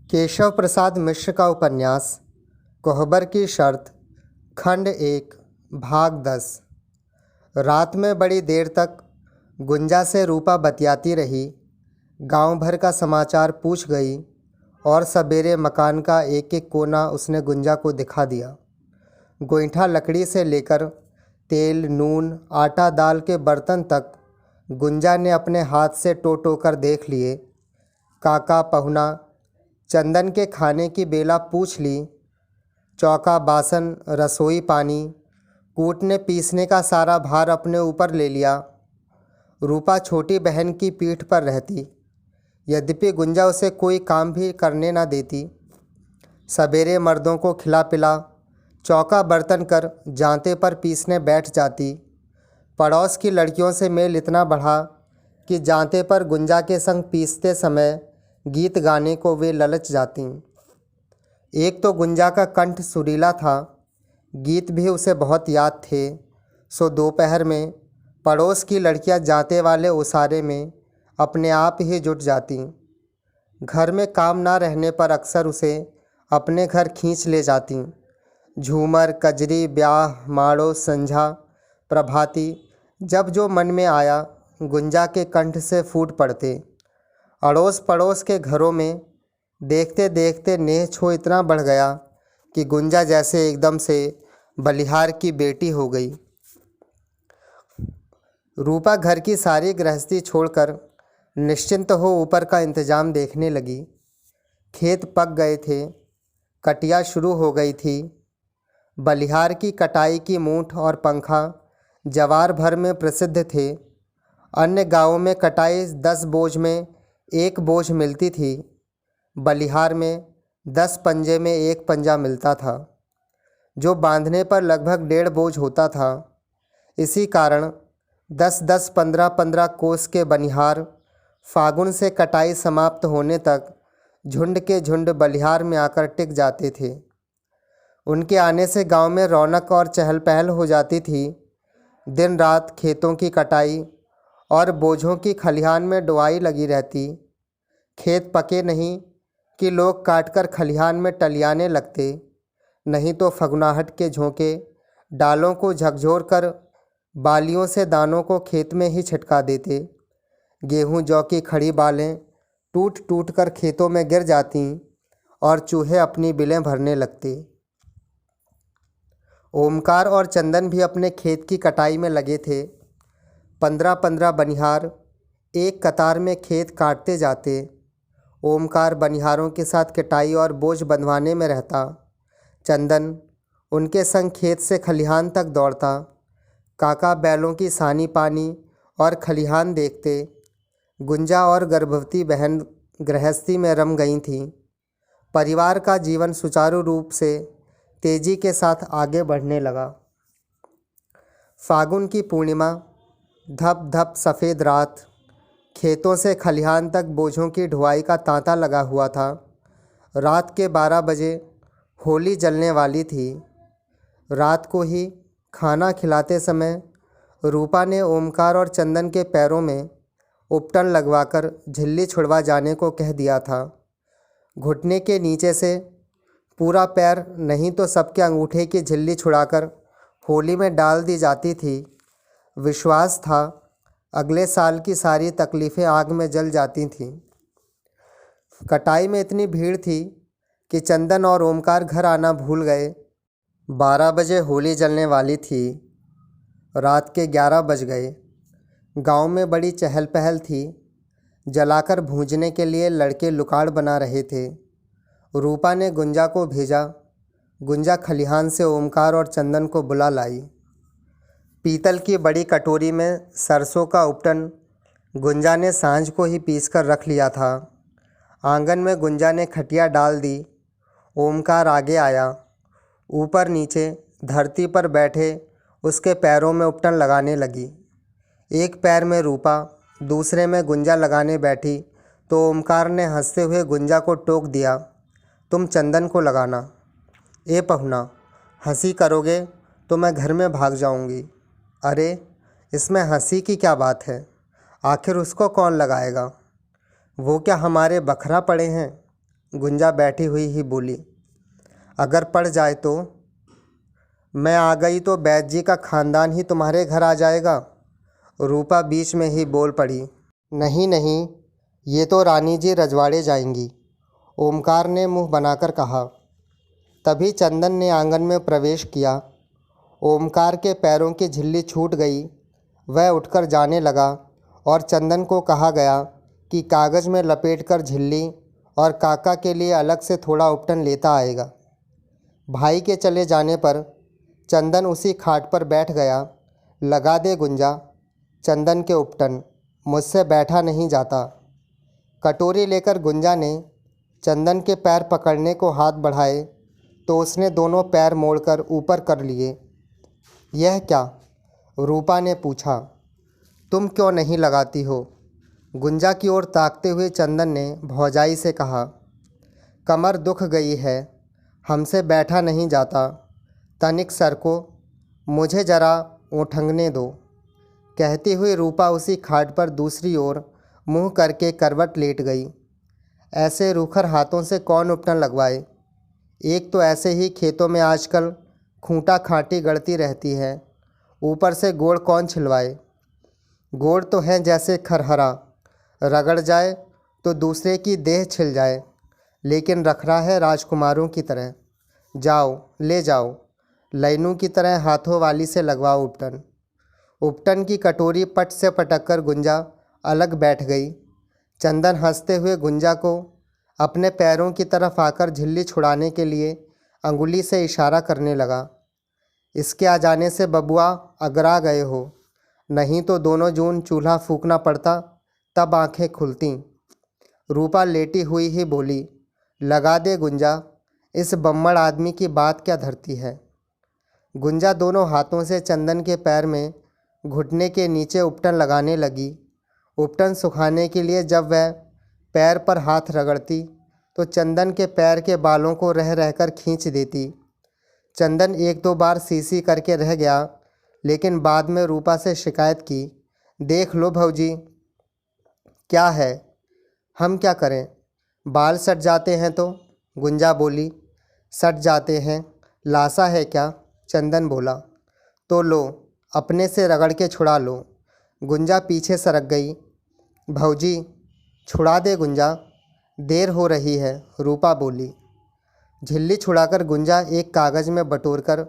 केशव प्रसाद मिश्र का उपन्यास कोहबर की शर्त खंड 1 भाग 10। रात में बड़ी देर तक गुंजा से रूपा बतियाती रही। गांव भर का समाचार पूछ गई और सवेरे मकान का एक एक कोना उसने गुंजा को दिखा दिया। गोईठा लकड़ी से लेकर तेल नून आटा दाल के बर्तन तक गुंजा ने अपने हाथ से टो टो कर देख लिए। काका पहुना चंदन के खाने की बेला पूछ ली। चौका बासन रसोई पानी कूटने पीसने का सारा भार अपने ऊपर ले लिया। रूपा छोटी बहन की पीठ पर रहती, यद्यपि गुंजा उसे कोई काम भी करने न देती। सवेरे मर्दों को खिला पिला चौका बर्तन कर जांते पर पीसने बैठ जाती। पड़ोस की लड़कियों से मेल इतना बढ़ा कि जांते पर गुंजा के संग पीसते समय गीत गाने को वे ललच जातीं। एक तो गुंजा का कंठ सुरीला था, गीत भी उसे बहुत याद थे। सो दोपहर में पड़ोस की लड़कियां जाते वाले उसारे में अपने आप ही जुट जातीं। घर में काम ना रहने पर अक्सर उसे अपने घर खींच ले जातीं। झूमर कजरी ब्याह माड़ो संझा प्रभाती जब जो मन में आया गुंजा के कंठ से फूट पड़ते। अड़ोस पड़ोस के घरों में देखते देखते नेह छो इतना बढ़ गया कि गुंजा जैसे एकदम से बलिहार की बेटी हो गई। रूपा घर की सारी गृहस्थी छोड़कर निश्चिंत हो ऊपर का इंतजाम देखने लगी। खेत पक गए थे, कटिया शुरू हो गई थी। बलिहार की कटाई की मूठ और पंखा जवार भर में प्रसिद्ध थे। अन्य गांवों में कटाई 10 बोझ में 1 बोझ मिलती थी, बलिहार में 10 पंजे में 1 पंजा मिलता था, जो बांधने पर लगभग 1.5 बोझ होता था। इसी कारण 10-10 15-15 कोस के बनिहार फागुन से कटाई समाप्त होने तक झुंड के झुंड बलिहार में आकर टिक जाते थे। उनके आने से गांव में रौनक और चहल पहल हो जाती थी। दिन रात खेतों की कटाई और बोझों की खलिहान में डुआई लगी रहती। खेत पके नहीं कि लोग काटकर खलिहान में टलियाने लगते, नहीं तो फगुनाहट के झोंके डालों को झकझोर कर बालियों से दानों को खेत में ही छिटका देते। गेहूं जौ की खड़ी बालें टूट टूट कर खेतों में गिर जातीं और चूहे अपनी बिलें भरने लगते। ओमकार और चंदन भी अपने खेत की कटाई में लगे थे। 15-15 बनिहार एक कतार में खेत काटते जाते। ओमकार बनिहारों के साथ कटाई और बोझ बंधवाने में रहता। चंदन उनके संग खेत से खलिहान तक दौड़ता। काका बैलों की सानी पानी और खलिहान देखते। गुंजा और गर्भवती बहन गृहस्थी में रम गई थीं। परिवार का जीवन सुचारू रूप से तेजी के साथ आगे बढ़ने लगा। फागुन की पूर्णिमा, धप धप सफ़ेद रात, खेतों से खलिहान तक बोझों की ढुआई का तांता लगा हुआ था। रात के 12 बजे होली जलने वाली थी। रात को ही खाना खिलाते समय रूपा ने ओमकार और चंदन के पैरों में उपटन लगवाकर झिल्ली छुड़वा जाने को कह दिया था। घुटने के नीचे से पूरा पैर नहीं तो सबके अंगूठे की झिल्ली छुड़ाकर होली में डाल दी जाती थी। विश्वास था अगले साल की सारी तकलीफ़ें आग में जल जाती थीं। कटाई में इतनी भीड़ थी कि चंदन और ओमकार घर आना भूल गए। 12 बजे होली जलने वाली थी। रात के 11 बज गए। गांव में बड़ी चहल पहल थी। जलाकर भूंजने के लिए लड़के लुकाड़ बना रहे थे। रूपा ने गुंजा को भेजा। गुंजा खलिहान से ओमकार और चंदन को बुला लाई। पीतल की बड़ी कटोरी में सरसों का उपटन गुंजा ने सांझ को ही पीसकर रख लिया था। आंगन में गुंजा ने खटिया डाल दी। ओमकार आगे आया। ऊपर नीचे धरती पर बैठे उसके पैरों में उपटन लगाने लगी। एक पैर में रूपा दूसरे में गुंजा लगाने बैठी तो ओमकार ने हंसते हुए गुंजा को टोक दिया, तुम चंदन को लगाना। ए पहुना, हंसी करोगे तो मैं घर में भाग जाऊंगी। अरे इसमें हंसी की क्या बात है, आखिर उसको कौन लगाएगा, वो क्या हमारे बखरा पड़े हैं। गुंजा बैठी हुई ही बोली, अगर पड़ जाए तो? मैं आ गई तो बैद जी का खानदान ही तुम्हारे घर आ जाएगा। रूपा बीच में ही बोल पड़ी, नहीं नहीं, ये तो रानी जी रजवाड़े जाएंगी, ओमकार ने मुंह बनाकर कहा। तभी चंदन ने आंगन में प्रवेश किया। ओमकार के पैरों की झिल्ली छूट गई। वह उठकर जाने लगा और चंदन को कहा गया कि कागज़ में लपेटकर झिल्ली और काका के लिए अलग से थोड़ा उपटन लेता आएगा। भाई के चले जाने पर चंदन उसी खाट पर बैठ गया। लगा दे गुंजा चंदन के उपटन, मुझसे बैठा नहीं जाता। कटोरी लेकर गुंजा ने चंदन के पैर पकड़ने को हाथ बढ़ाए तो उसने दोनों पैर मोड़कर ऊपर कर लिए। यह क्या? रूपा ने पूछा। तुम क्यों नहीं लगाती हो? गुंजा की ओर ताकते हुए चंदन ने भौजाई से कहा। कमर दुख गई है, हमसे बैठा नहीं जाता। तनिक सर को, मुझे जरा ओठंगने दो। कहती हुई रूपा उसी खाट पर दूसरी ओर मुंह करके करवट लेट गई। ऐसे रूखर हाथों से कौन उपटन लगवाए? एक तो ऐसे ही खेतों में आजकल खूंटा खांटी गड़ती रहती है, ऊपर से गोड़ कौन छिलवाए? गोड़ तो हैं जैसे खरहरा, रगड़ जाए तो दूसरे की देह छिल जाए, लेकिन रखरा है राजकुमारों की तरह। जाओ ले जाओ, लैनू की तरह हाथों वाली से लगवाओ उपटन। उपटन की कटोरी पट से पटककर गुंजा अलग बैठ गई। चंदन हंसते हुए गुंजा को अपने पैरों की तरफ आकर झिल्ली छुड़ाने के लिए अंगुली से इशारा करने लगा। इसके आ जाने से बबुआ अगरा गए हो, नहीं तो दोनों जून चूल्हा फूंकना पड़ता, तब आंखें खुलती। रूपा लेटी हुई ही बोली, लगा दे गुंजा, इस बम्मड़ आदमी की बात क्या धरती है। गुंजा दोनों हाथों से चंदन के पैर में घुटने के नीचे उपटन लगाने लगी। उपटन सुखाने के लिए जब वह पैर पर हाथ रगड़ती तो चंदन के पैर के बालों को रह रहकर खींच देती। चंदन एक दो बार सीसी करके रह गया, लेकिन बाद में रूपा से शिकायत की, देख लो भौजी, क्या है, हम क्या करें, बाल सट जाते हैं तो? गुंजा बोली, सट जाते हैं, लासा है क्या? चंदन बोला, तो लो अपने से रगड़ के छुड़ा लो। गुंजा पीछे सरक गई। भौजी छुड़ा दे गुंजा, देर हो रही है, रूपा बोली। झिल्ली छुड़ाकर गुंजा एक कागज़ में बटोरकर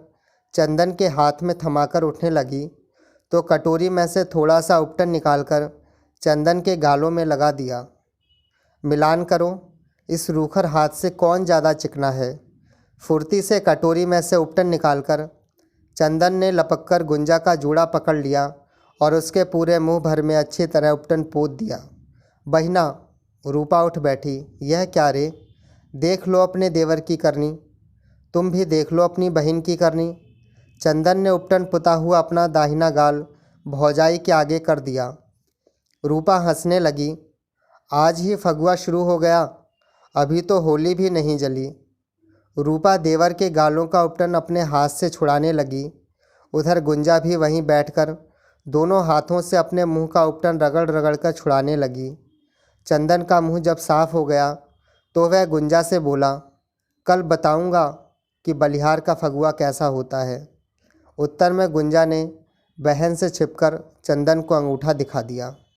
चंदन के हाथ में थमाकर उठने लगी तो कटोरी में से थोड़ा सा उपटन निकालकर चंदन के गालों में लगा दिया। मिलान करो, इस रूखर हाथ से कौन ज़्यादा चिकना है। फुर्ती से कटोरी में से उपटन निकालकर चंदन ने लपककर गुंजा का जूड़ा पकड़ लिया और उसके पूरे मुंह भर में अच्छी तरह उपटन पोत दिया। बहिना, रूपा उठ बैठी, यह क्या रे? देख लो अपने देवर की करनी, तुम भी देख लो अपनी बहन की करनी। चंदन ने उपटन पुता हुआ अपना दाहिना गाल भौजाई के आगे कर दिया। रूपा हंसने लगी, आज ही फगुआ शुरू हो गया, अभी तो होली भी नहीं जली। रूपा देवर के गालों का उपटन अपने हाथ से छुड़ाने लगी। उधर गुंजा भी वहीं बैठकर दोनों हाथों से अपने मुंह का उपटन रगड़ रगड़ कर छुड़ाने लगी। चंदन का मुंह जब साफ हो गया तो वह गुंजा से बोला, कल बताऊंगा कि बलिहार का फगुआ कैसा होता है। उत्तर में गुंजा ने बहन से छिपकर चंदन को अंगूठा दिखा दिया।